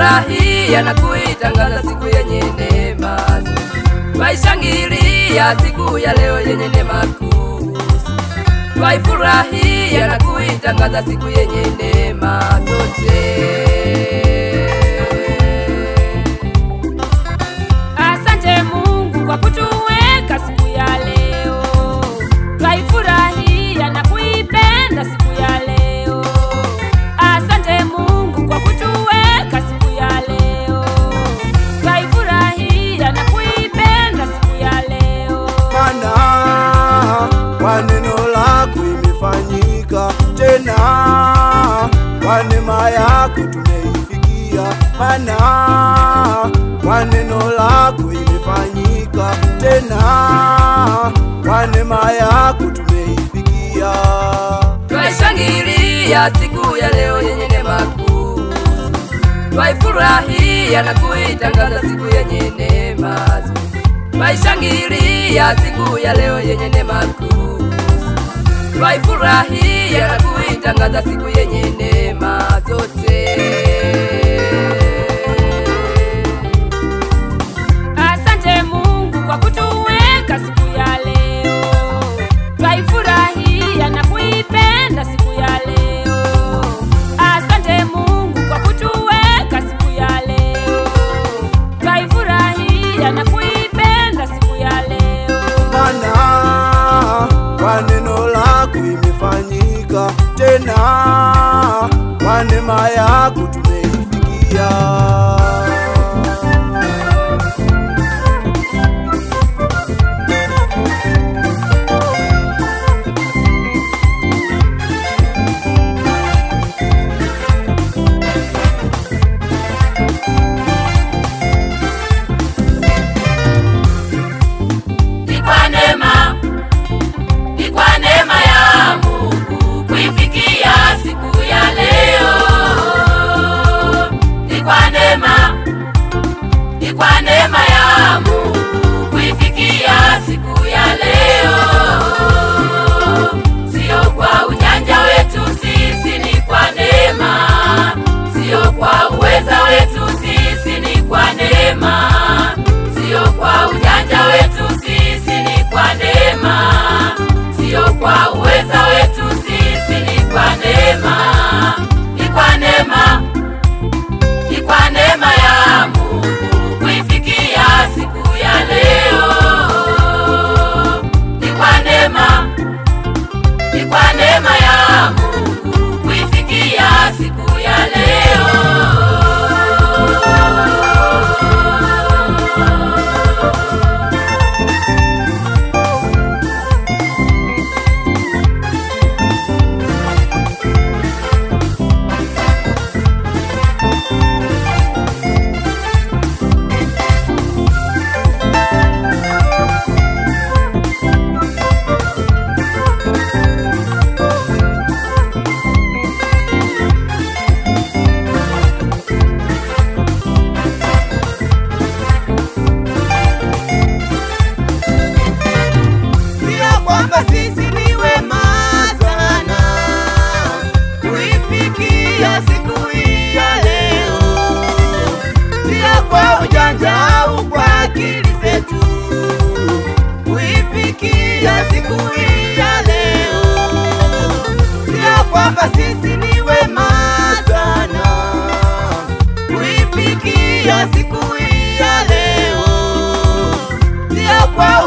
Twaifurahia na kuitangaza siku yenye neema, twaishangilia siku ya leo yenye neema kuu. Twaifurahia na kuitangaza siku yenye neema zote. Asante Mungu kwa kutuweka siku ya leo. Twaifurahia na kuipenda siku ya leo. Asante Mungu kwa kutuweka siku ya leo. Twaifurahia na kuipenda siku ya leo. Maana kwa neno lako imefanyika tena, kwa neema yako tumeifikia. Maana kwa neno lako imefanyika tena, kwa neema yako tumeifikia. Twaishangilia siku ya leo yenye neema kuu. Twaifurahia na kuitangaza siku yenye neema. Twaishangilia siku ya leo yenye neema kuu. Twaifurahia na kuitangaza siku yenye neema zote. Asante Mungu kwa kutuweka siku ya leo. Twaifurahia na kuipenda siku ya leo. Asante Mungu kwa kutuweka siku ya leo. Twaifurahia na kuipenda siku ya leo. Maana kwa neno lako imefanyika tena, kwa neema yako tumeifikia. Kwa neema ya Mungu kuifikia siku ya leo. Sio kwa ujanja wetu sisi, ni kwa neema. Sio kwa uweza wetu sisi, ni kwa neema. Sio kwa ujanja wetu sisi, ni kwa neema. Sio kwa uweza wetu sisi, ni kwa neema. Ni kwa neema, ni kwa neema ya Mungu kuifikia siku ya leo. Ni kwa neema, ni kwa neema ya Mungu kuifikia siku ya leo. Sisi ni wema sana kuifikia siku hii ya leo, sio kwa ujanja au kwa akili zetu kuifikia siku hii ya leo, sio kwamba sisi ni wema sana kuifikia siku hii ya leo, sio kwa